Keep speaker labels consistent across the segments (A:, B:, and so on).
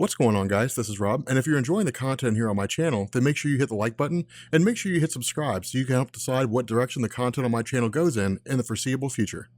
A: What's going on, guys? This is Rob, and if you're enjoying the content here on my channel, then make sure you hit the like button and make sure you hit subscribe so you can help decide what direction the content on my channel goes in the foreseeable future.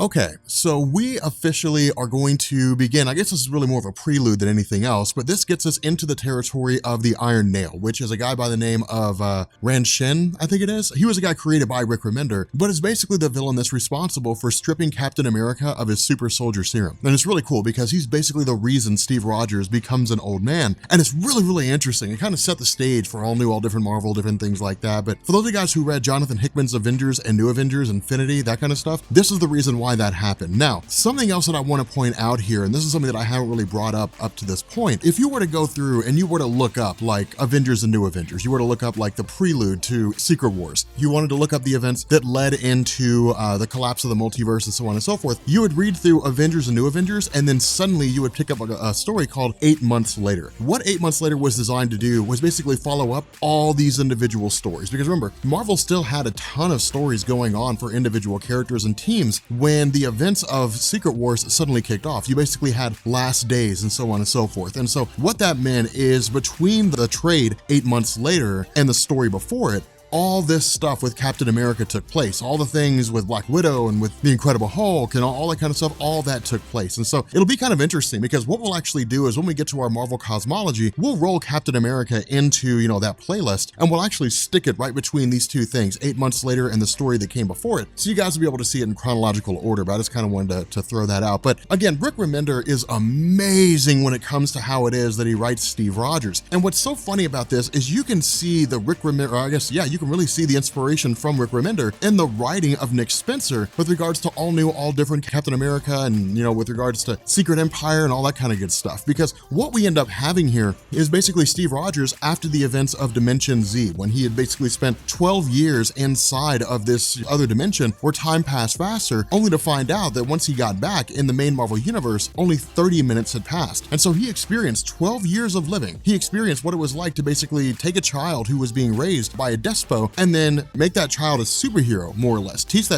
A: Okay, so we officially are going to begin. I guess this is really more of a prelude than anything else, but this gets us into the territory of the Iron Nail, which is a guy by the name of Ran Shen, I think it is. He was a guy created by Rick Remender, but is basically the villain that's responsible for stripping Captain America of his super soldier serum. And it's really cool because he's basically the reason Steve Rogers becomes an old man. And it's really interesting. It kind of set the stage for all new, all different Marvel, different things like that. But for those of you guys who read Jonathan Hickman's Avengers and New Avengers, Infinity, that kind of stuff, this is the reason why that happened. Now, something else that I want to point out here, and this is something that I haven't really brought up to this point. If you were to go through and you were to look up like Avengers and New Avengers, you were to look up like the prelude to Secret Wars, you wanted to look up the events that led into the collapse of the multiverse and so on and so forth, you would read through Avengers and New Avengers, and then suddenly you would pick up a story called 8 Months Later. What 8 Months Later was designed to do was basically follow up all these individual stories, because remember, Marvel still had a ton of stories going on for individual characters and teams when the events of Secret Wars suddenly kicked off. You basically had Last Days and so on and so forth. And so what that meant is between the trade 8 months later and the story before it, all this stuff with Captain America took place. All the things with Black Widow and with the Incredible Hulk and all that kind of stuff, all that took place. And so it'll be kind of interesting because what we'll actually do is when we get to our Marvel cosmology, we'll roll Captain America into, that playlist, and we'll actually stick it right between these two things, 8 months later and the story that came before it. So you guys will be able to see it in chronological order, but I just kind of wanted to throw that out. But again, Rick Remender is amazing when it comes to how it is that he writes Steve Rogers. And what's so funny about this is you can see the Rick Remender, I guess, yeah, you can really see the inspiration from Rick Remender in the writing of Nick Spencer with regards to all new, all different Captain America and, with regards to Secret Empire and all that kind of good stuff. Because what we end up having here is basically Steve Rogers after the events of Dimension Z, when he had basically spent 12 years inside of this other dimension where time passed faster, only to find out that once he got back in the main Marvel universe, only 30 minutes had passed. And so he experienced 12 years of living. He experienced what it was like to basically take a child who was being raised by a despo and then make that child a superhero, more or less. Teach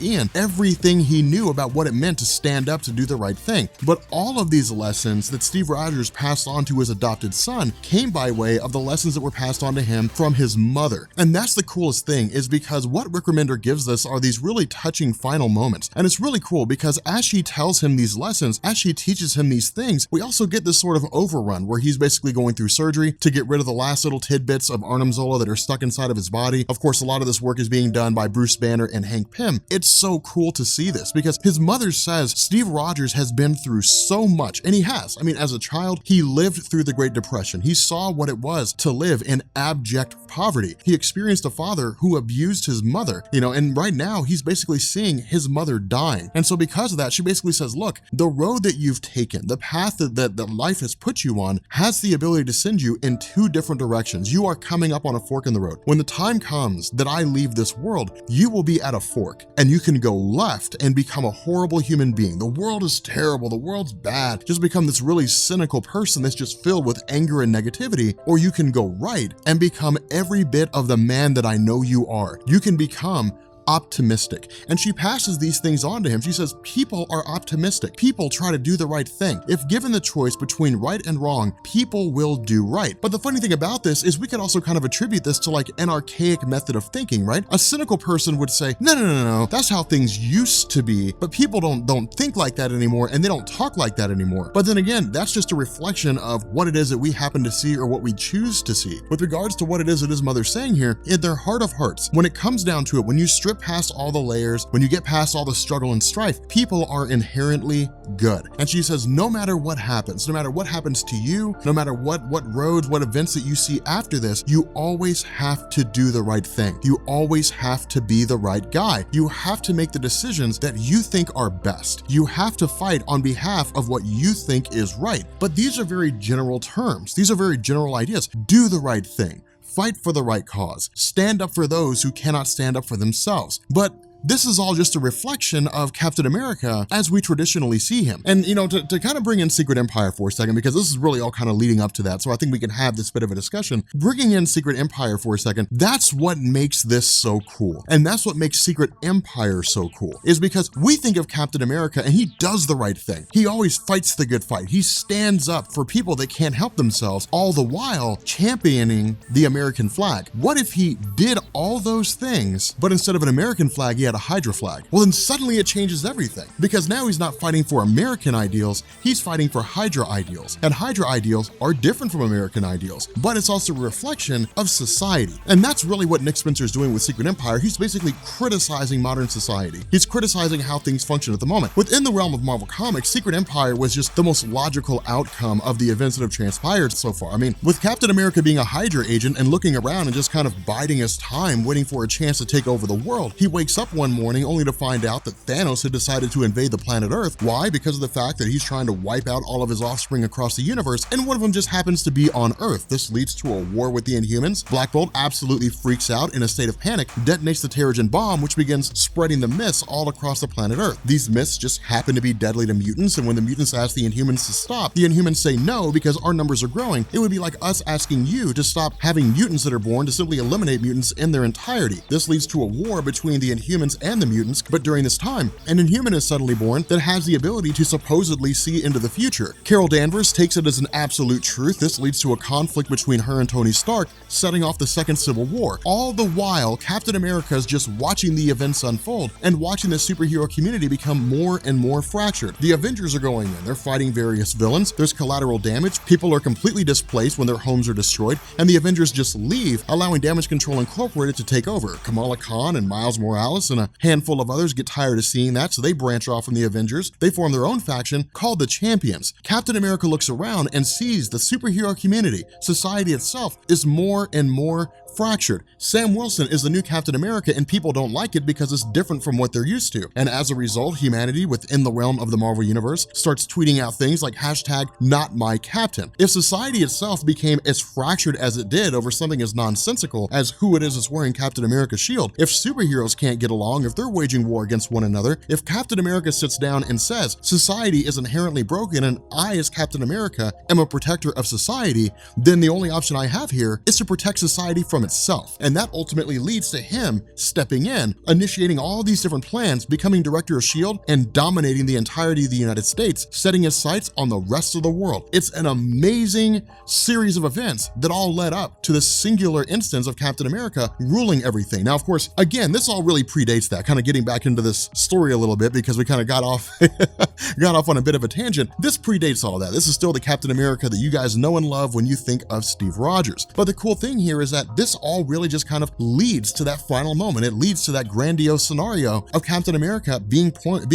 A: Ian everything he knew about what it meant to stand up to do the right thing. But all of these lessons that Steve Rogers passed on to his adopted son came by way of the lessons that were passed on to him from his mother. And that's the coolest thing, is because what Rick Remender gives us are these really touching final moments. And it's really cool because as she tells him these lessons, as she teaches him these things, we also get this sort of overrun where he's basically going through surgery to get rid of the last little tidbits of Arnim Zola that are stuck inside of his body. Of course, a lot of this work is being done by Bruce Banner and Hank Pym. It's so cool to see this because his mother says Steve Rogers has been through so much, and he has. I mean, as a child, he lived through the Great Depression. He saw what it was to live in abject poverty. He experienced a father who abused his mother, and right now he's basically seeing his mother dying. And so because of that, she basically says, look, the road that you've taken, the path that life has put you on has the ability to send you in two different directions. You are coming up on a fork in the road. When the time comes that I leave this world, you will be at a fork and you can go left and become a horrible human being. The world is terrible. The world's bad. Just become this really cynical person that's just filled with anger and negativity. Or you can go right and become every bit of the man that I know you are. You can become optimistic. And she passes these things on to him. She says, people are optimistic. People try to do the right thing. If given the choice between right and wrong, people will do right. But the funny thing about this is we could also kind of attribute this to like an archaic method of thinking, right? A cynical person would say, no, that's how things used to be, but people don't think like that anymore and they don't talk like that anymore. But then again, that's just a reflection of what it is that we happen to see or what we choose to see. With regards to what it is that his mother's saying here, in their heart of hearts, when it comes down to it, when you strip past all the layers, when you get past all the struggle and strife, people are inherently good. And she says, no matter what happens to you, no matter what roads, what events that you see after this, you always have to do the right thing. You always have to be the right guy. You have to make the decisions that you think are best. You have to fight on behalf of what you think is right. But these are very general terms. These are very general ideas. Do the right thing. Fight for the right cause. Stand up for those who cannot stand up for themselves. But this is all just a reflection of Captain America as we traditionally see him. And to kind of bring in Secret Empire for a second, because this is really all kind of leading up to that, so I think we can have this bit of a discussion. Bringing in Secret Empire for a second, that's what makes this so cool. And that's what makes Secret Empire so cool, is because we think of Captain America and he does the right thing. He always fights the good fight. He stands up for people that can't help themselves, all the while championing the American flag. What if he did all those things, but instead of an American flag, he had a Hydra flag? Well, then suddenly it changes everything, because now he's not fighting for American ideals, he's fighting for Hydra ideals. And Hydra ideals are different from American ideals, but it's also a reflection of society. And that's really what Nick Spencer is doing with Secret Empire. He's basically criticizing modern society. He's criticizing how things function at the moment. Within the realm of Marvel Comics, Secret Empire was just the most logical outcome of the events that have transpired so far. I mean, with Captain America being a Hydra agent and looking around and just kind of biding his time, waiting for a chance to take over the world, he wakes up one morning only to find out that Thanos had decided to invade the planet Earth. Why? Because of the fact that he's trying to wipe out all of his offspring across the universe, and one of them just happens to be on Earth. This leads to a war with the Inhumans. Black Bolt absolutely freaks out in a state of panic, detonates the Terrigen bomb, which begins spreading the myths all across the planet Earth. These myths just happen to be deadly to mutants, and when the mutants ask the Inhumans to stop, the Inhumans say no because our numbers are growing. It would be like us asking you to stop having mutants that are born, to simply eliminate mutants in their entirety. This leads to a war between the Inhumans and the mutants, but during this time, an Inhuman is suddenly born that has the ability to supposedly see into the future. Carol Danvers takes it as an absolute truth. This leads to a conflict between her and Tony Stark, setting off the Second Civil War. All the while, Captain America is just watching the events unfold and watching the superhero community become more and more fractured. The Avengers are going in, they're fighting various villains, there's collateral damage, people are completely displaced when their homes are destroyed, and the Avengers just leave, allowing Damage Control Incorporated to take over. Kamala Khan and Miles Morales and a handful of others get tired of seeing that, so they branch off from the Avengers. They form their own faction called the Champions. Captain America looks around and sees the superhero community, society itself, is more and more fractured. Sam Wilson is the new Captain America, and people don't like it because it's different from what they're used to. And as a result, humanity within the realm of the Marvel Universe starts tweeting out things like #NotMyCaptain. If society itself became as fractured as it did over something as nonsensical as who it is that's wearing Captain America's shield, if superheroes can't get along, if they're waging war against one another, if Captain America sits down and says, society is inherently broken and I, as Captain America, am a protector of society, then the only option I have here is to protect society from itself. And that ultimately leads to him stepping in, initiating all these different plans, becoming director of S.H.I.E.L.D. and dominating the entirety of the United States, setting his sights on the rest of the world. It's an amazing series of events that all led up to this singular instance of Captain America ruling everything. Now, of course, again, this all really predates that, kind of getting back into this story a little bit because we kind of got off on a bit of a tangent. This predates all that. This is still the Captain America that you guys know and love when you think of Steve Rogers. But the cool thing here is that this all really just kind of leads to that final moment. It leads to that grandiose scenario of Captain America being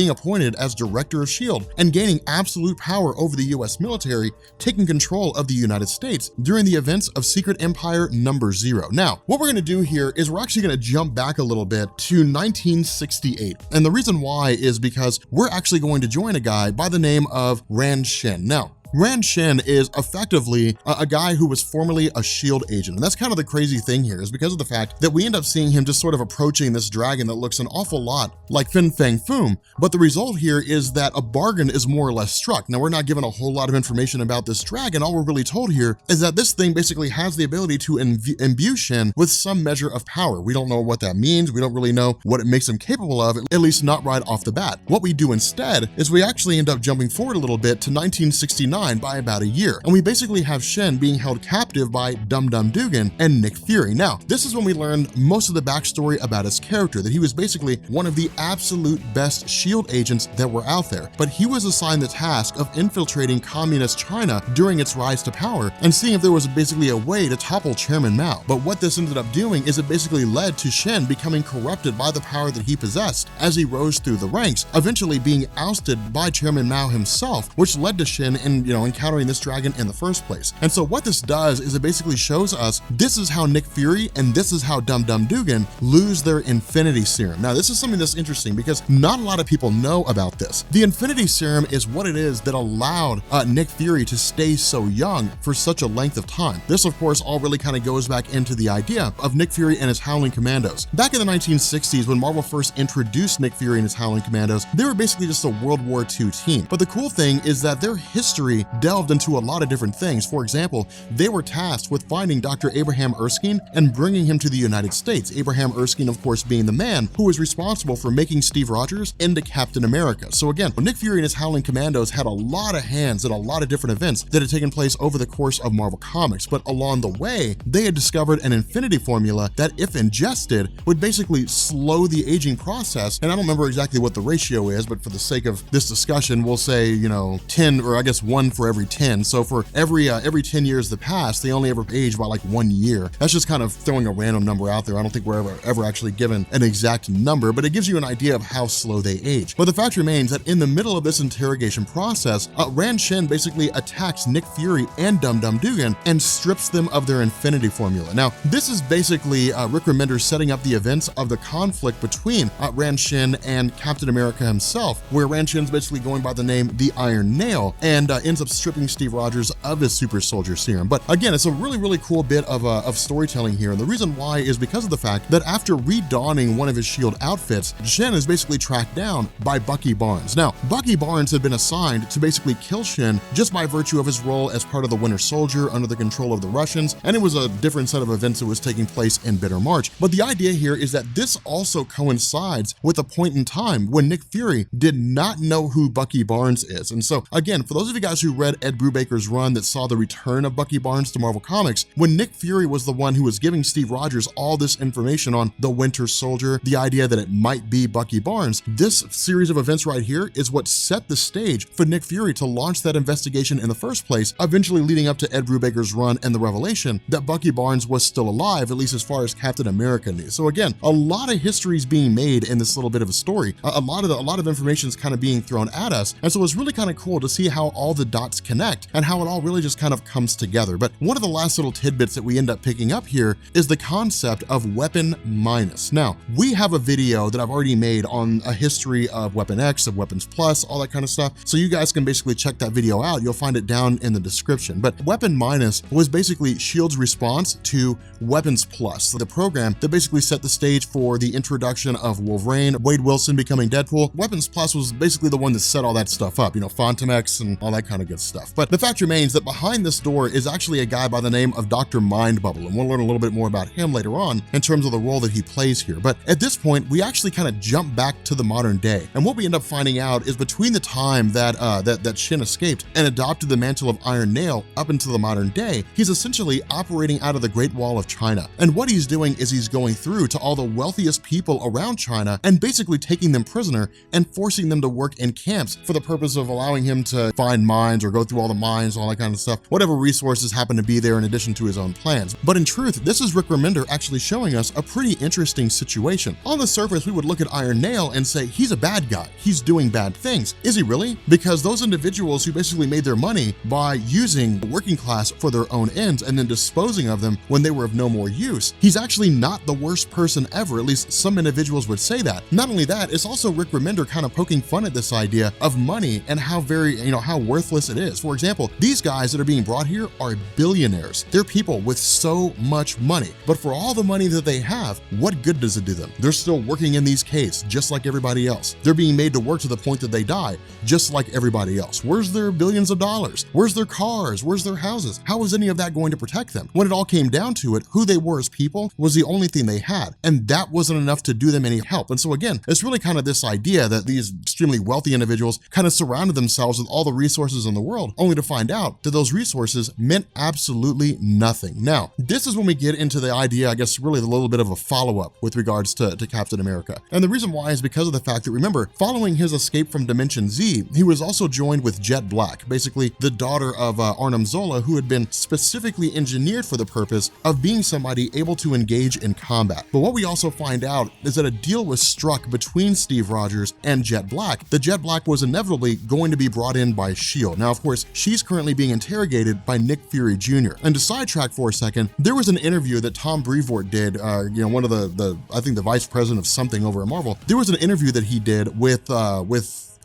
A: appointed as director of S.H.I.E.L.D. and gaining absolute power over the US military, taking control of the United States during the events of Secret Empire #0. Now, what we're going to do here is we're actually going to jump back a little bit to 1968. And the reason why is because we're actually going to join a guy by the name of Ran Shen. Now, Ran Shen is effectively a guy who was formerly a S.H.I.E.L.D. agent. And that's kind of the crazy thing here, is because of the fact that we end up seeing him just sort of approaching this dragon that looks an awful lot like Fin Fang Foom. But the result here is that a bargain is more or less struck. Now, we're not given a whole lot of information about this dragon. All we're really told here is that this thing basically has the ability to imbue Shen with some measure of power. We don't know what that means. We don't really know what it makes him capable of, at least not right off the bat. What we do instead is we actually end up jumping forward a little bit to 1969 by about a year. And we basically have Shen being held captive by Dum Dum Dugan and Nick Fury. Now, this is when we learned most of the backstory about his character, that he was basically one of the absolute best S.H.I.E.L.D. agents that were out there. But he was assigned the task of infiltrating communist China during its rise to power and seeing if there was basically a way to topple Chairman Mao. But what this ended up doing is it basically led to Shen becoming corrupted by the power that he possessed as he rose through the ranks, eventually being ousted by Chairman Mao himself, which led to Shen in encountering this dragon in the first place. And so what this does is it basically shows us this is how Nick Fury and this is how Dum Dum Dugan lose their Infinity Serum. Now, this is something that's interesting because not a lot of people know about this. The Infinity Serum is what it is that allowed Nick Fury to stay so young for such a length of time. This, of course, all really kind of goes back into the idea of Nick Fury and his Howling Commandos. Back in the 1960s, when Marvel first introduced Nick Fury and his Howling Commandos, they were basically just a World War II team. But the cool thing is that their history delved into a lot of different things. For example, they were tasked with finding Dr. Abraham Erskine and bringing him to the United States. Abraham Erskine, of course, being the man who was responsible for making Steve Rogers into Captain America. So again, Nick Fury and his Howling Commandos had a lot of hands in a lot of different events that had taken place over the course of Marvel Comics, but along the way, they had discovered an Infinity Formula that, if ingested, would basically slow the aging process. And I don't remember exactly what the ratio is, but for the sake of this discussion, we'll say, 10, or I guess 1 for every 10. So for every 10 years that pass, they only ever age by like 1 year. That's just kind of throwing a random number out there. I don't think we're ever actually given an exact number, but it gives you an idea of how slow they age. But the fact remains that in the middle of this interrogation process, Ran Shen basically attacks Nick Fury and Dum Dum Dugan and strips them of their Infinity Formula. Now, this is basically Rick Remender setting up the events of the conflict between Ran Shen and Captain America himself, where Ran Shen's basically going by the name the Iron Nail and ends up stripping Steve Rogers of his super soldier serum. But again, it's a really cool bit of storytelling here, and the reason why is because of the fact that after redonning one of his shield outfits, Shen is basically tracked down by Bucky Barnes. Now, Bucky Barnes had been assigned to basically kill Shen just by virtue of his role as part of the Winter Soldier under the control of the Russians, and it was a different set of events that was taking place in Bitter March. But the idea here is that this also coincides with a point in time when Nick Fury did not know who Bucky Barnes is. And so again, for those of you guys who read Ed Brubaker's run that saw the return of Bucky Barnes to Marvel Comics, when Nick Fury was the one who was giving Steve Rogers all this information on the Winter Soldier, the idea that it might be Bucky Barnes, this series of events right here is what set the stage for Nick Fury to launch that investigation in the first place, eventually leading up to Ed Brubaker's run and the revelation that Bucky Barnes was still alive, at least as far as Captain America knew. So again, a lot of history is being made in this little bit of a story. A lot of information is kind of being thrown at us, and so it's really kind of cool to see how all the dots connect and how it all really just kind of comes together. But one of the last little tidbits that we end up picking up here is the concept of Weapon Minus. Now, we have a video that I've already made on a history of Weapon X, of Weapons Plus, all that kind of stuff, so you guys can basically check that video out. You'll find it down in the description. But Weapon Minus was basically S.H.I.E.L.D.'s response to Weapons Plus, the program that basically set the stage for the introduction of Wolverine, Wade Wilson becoming Deadpool. Weapons Plus was basically the one that set all that stuff up, Phantom-X and all that kind of good stuff. But the fact remains that behind this door is actually a guy by the name of Dr. Mindbubble, and we'll learn a little bit more about him later on in terms of the role that he plays here. But at this point, we actually kind of jump back to the modern day, and what we end up finding out is between the time that Shen escaped and adopted the mantle of Iron Nail up into the modern day, he's essentially operating out of the Great Wall of China. And what he's doing is he's going through to all the wealthiest people around China and basically taking them prisoner and forcing them to work in camps for the purpose of allowing him to find mines or go through all the mines, all that kind of stuff, whatever resources happen to be there in addition to his own plans. But in truth, this is Rick Remender actually showing us a pretty interesting situation. On the surface, we would look at Iron Nail and say, he's a bad guy. He's doing bad things. Is he really? Because those individuals who basically made their money by using the working class for their own ends and then disposing of them when they were of no more use, he's actually not the worst person ever. At least some individuals would say that. Not only that, it's also Rick Remender kind of poking fun at this idea of money and how how worthless it is. For example, these guys that are being brought here are billionaires. They're people with so much money, but for all the money that they have, what good does it do them? They're still working in these caves just like everybody else. They're being made to work to the point that they die just like everybody else. Where's their billions of dollars? Where's their cars? Where's their houses? How is any of that going to protect them? When it all came down to it, who they were as people was the only thing they had, and that wasn't enough to do them any help. And so again, it's really kind of this idea that these extremely wealthy individuals kind of surrounded themselves with all the resources in the world, only to find out that those resources meant absolutely nothing. Now, this is when we get into the idea, I guess really a little bit of a follow-up with regards to Captain America. And the reason why is because of the fact that, remember, following his escape from Dimension Z, he was also joined with Jet Black, basically the daughter of Arnim Zola, who had been specifically engineered for the purpose of being somebody able to engage in combat. But what we also find out is that a deal was struck between Steve Rogers and Jet Black. The Jet Black was inevitably going to be brought in by S.H.I.E.L.D. Now, of course, she's currently being interrogated by Nick Fury Jr. And to sidetrack for a second, there was an interview that Tom Brevoort did, one of I think the vice president of something over at Marvel. There was an interview that he did with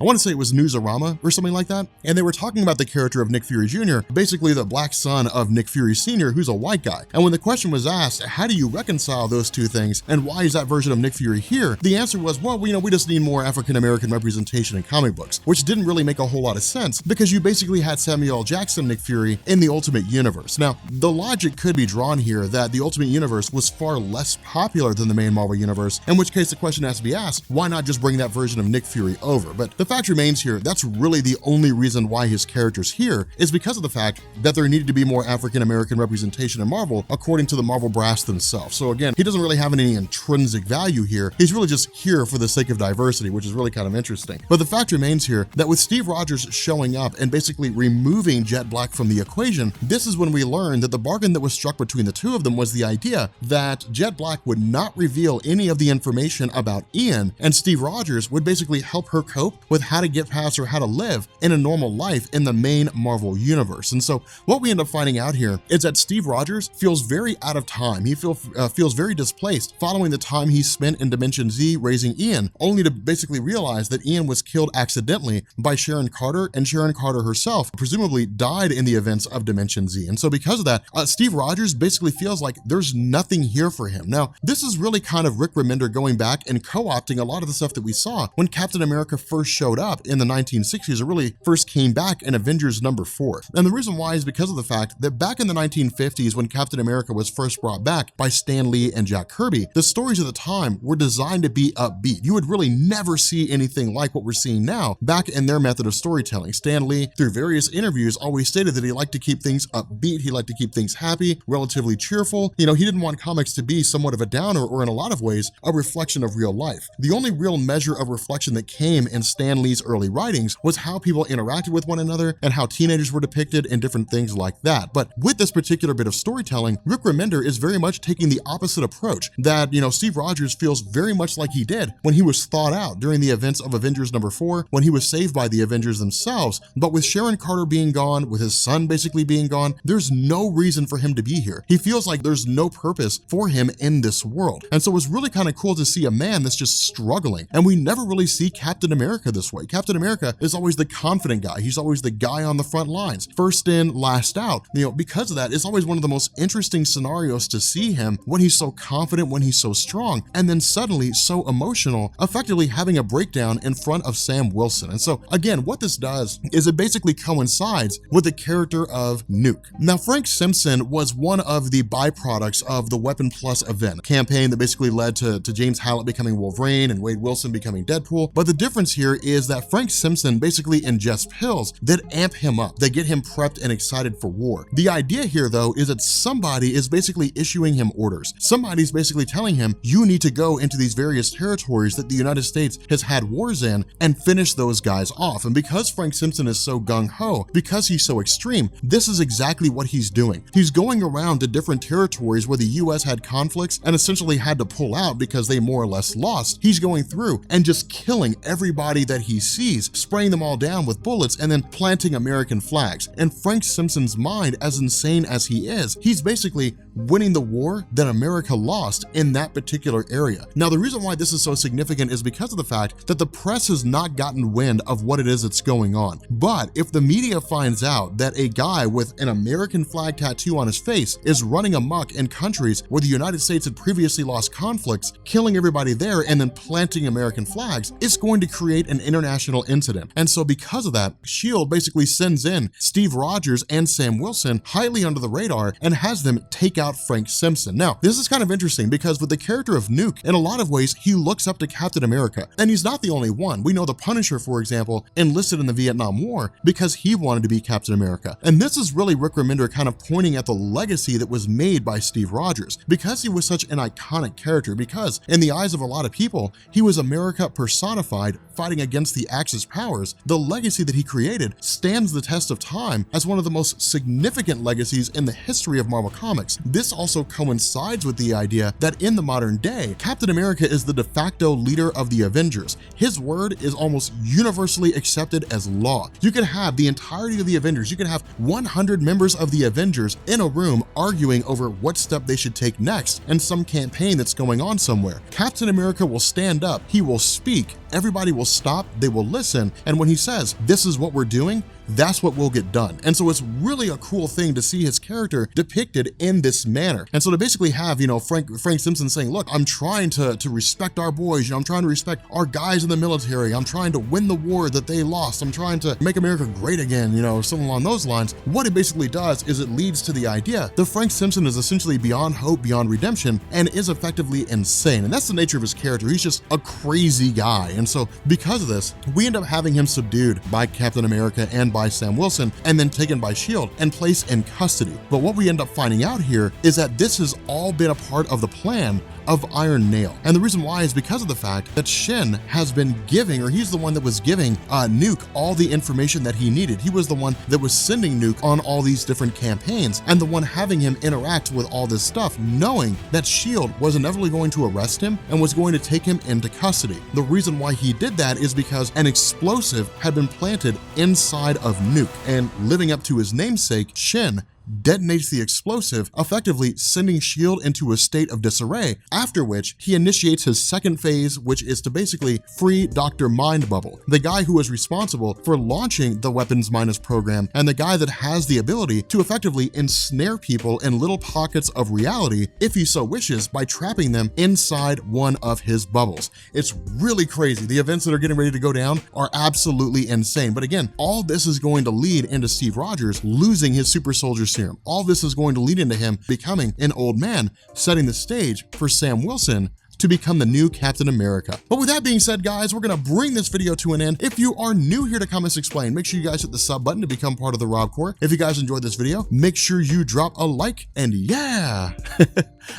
A: I want to say it was Newsarama or something like that. And they were talking about the character of Nick Fury Jr., basically the black son of Nick Fury Sr., who's a white guy. And when the question was asked, how do you reconcile those two things? And why is that version of Nick Fury here? The answer was, well, we just need more African-American representation in comic books, which didn't really make a whole lot of sense because you basically had Samuel L. Jackson Nick Fury in the Ultimate Universe. Now, the logic could be drawn here that the Ultimate Universe was far less popular than the main Marvel Universe, in which case the question has to be asked, why not just bring that version of Nick Fury over? But the fact remains here, that's really the only reason why his character's here is because of the fact that there needed to be more African-American representation in Marvel, according to the Marvel brass themselves. So again, he doesn't really have any intrinsic value here. He's really just here for the sake of diversity, which is really kind of interesting. But the fact remains here that with Steve Rogers showing up and basically removing Jet Black from the equation, this is when we learned that the bargain that was struck between the two of them was the idea that Jet Black would not reveal any of the information about Ian, and Steve Rogers would basically help her cope with how to get past or how to live in a normal life in the main Marvel universe. And so what we end up finding out here is that Steve Rogers feels very out of time. He feels very displaced following the time he spent in Dimension Z raising Ian, only to basically realize that Ian was killed accidentally by Sharon Carter, and Sharon Carter herself presumably died in the events of Dimension Z. And so because of that, Steve Rogers basically feels like there's nothing here for him. Now, this is really kind of Rick Remender going back and co-opting a lot of the stuff that we saw when Captain America first showed up in the 1960s, or really first came back in Avengers #4. And the reason why is because of the fact that back in the 1950s, when Captain America was first brought back by Stan Lee and Jack Kirby, the stories of the time were designed to be upbeat. You would really never see anything like what we're seeing now back in their method of storytelling. Stan Lee, through various interviews, always stated that he liked to keep things upbeat, he liked to keep things happy, relatively cheerful. He didn't want comics to be somewhat of a downer, or in a lot of ways, a reflection of real life. The only real measure of reflection that came in Stan Lee's early writings was how people interacted with one another and how teenagers were depicted and different things like that. But with this particular bit of storytelling, Rick Remender is very much taking the opposite approach that, Steve Rogers feels very much like he did when he was thawed out during the events of Avengers #4, when he was saved by the Avengers themselves. But with Sharon Carter being gone, with his son basically being gone, there's no reason for him to be here. He feels like there's no purpose for him in this world. And so it's really kind of cool to see a man that's just struggling. And we never really see Captain America this way. Captain America is always the confident guy. He's always the guy on the front lines, first in, last out. Because of that, it's always one of the most interesting scenarios to see him when he's so confident, when he's so strong, and then suddenly so emotional, effectively having a breakdown in front of Sam Wilson. And so again, what this does is it basically coincides with the character of Nuke. Now, Frank Simpson was one of the byproducts of the Weapon Plus event campaign that basically led to James Hallett becoming Wolverine and Wade Wilson becoming Deadpool. But the difference here is that Frank Simpson basically ingests pills that amp him up. They get him prepped and excited for war. The idea here, though, is that somebody is basically issuing him orders. Somebody's basically telling him, you need to go into these various territories that the United States has had wars in and finish those guys off. And because Frank Simpson is so gung-ho, because he's so extreme, this is exactly what he's doing. He's going around to different territories where the US had conflicts and essentially had to pull out because they more or less lost. He's going through and just killing everybody that he sees, spraying them all down with bullets, and then planting American flags. And Frank Simpson's mind, as insane as he is, he's basically winning the war that America lost in that particular area. Now, the reason why this is so significant is because of the fact that the press has not gotten wind of what it is that's going on. But if the media finds out that a guy with an American flag tattoo on his face is running amok in countries where the United States had previously lost conflicts, killing everybody there and then planting American flags, it's going to create an international incident. And so because of that, S.H.I.E.L.D. basically sends in Steve Rogers and Sam Wilson highly under the radar and has them take out Frank Simpson. Now, this is kind of interesting because with the character of Nuke, in a lot of ways, he looks up to Captain America. And he's not the only one. We know the Punisher, for example, enlisted in the Vietnam War because he wanted to be Captain America. And this is really Rick Remender kind of pointing at the legacy that was made by Steve Rogers. Because he was such an iconic character, because in the eyes of a lot of people, he was America personified fighting against against the Axis powers, the legacy that he created stands the test of time as one of the most significant legacies in the history of Marvel Comics. This also coincides with the idea that in the modern day, Captain America is the de facto leader of the Avengers. His word is almost universally accepted as law. You could have the entirety of the Avengers, you could have 100 members of the Avengers in a room arguing over what step they should take next in some campaign that's going on somewhere. Captain America will stand up, he will speak, everybody will stop, they will listen, and when he says, "This is what we're doing," that's what will get done. And so it's really a cool thing to see his character depicted in this manner. And so to basically have, Frank Simpson saying, look, I'm trying to respect our boys, I'm trying to respect our guys in the military, I'm trying to win the war that they lost, I'm trying to make America great again, something along those lines. What it basically does is it leads to the idea that Frank Simpson is essentially beyond hope, beyond redemption, and is effectively insane. And that's the nature of his character. He's just a crazy guy. And so because of this, we end up having him subdued by Captain America and by Sam Wilson, and then taken by S.H.I.E.L.D. and placed in custody. But what we end up finding out here is that this has all been a part of the plan of Iron Nail. And the reason why is because of the fact that Shen has been giving, or he's the one that was giving Nuke all the information that he needed. He was the one that was sending Nuke on all these different campaigns, and the one having him interact with all this stuff, knowing that S.H.I.E.L.D. was inevitably going to arrest him and was going to take him into custody. The reason why he did that is because an explosive had been planted inside of Nuke, and living up to his namesake, Shen detonates the explosive, effectively sending S.H.I.E.L.D. into a state of disarray, after which he initiates his second phase, which is to basically free Dr. Mindbubble, the guy who is responsible for launching the Weapons Minus program, and the guy that has the ability to effectively ensnare people in little pockets of reality, if he so wishes, by trapping them inside one of his bubbles. It's really crazy. The events that are getting ready to go down are absolutely insane. But again, all this is going to lead into Steve Rogers losing his super soldier serum. All this is going to lead into him becoming an old man, setting the stage for Sam Wilson to become the new Captain America. But with that being said, guys, we're gonna bring this video to an end. If you are new here to Comics Explain, make sure you guys hit the sub button to become part of the Rob Corps. If you guys enjoyed this video, make sure you drop a like, and yeah,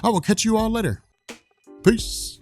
A: I will catch you all later. Peace.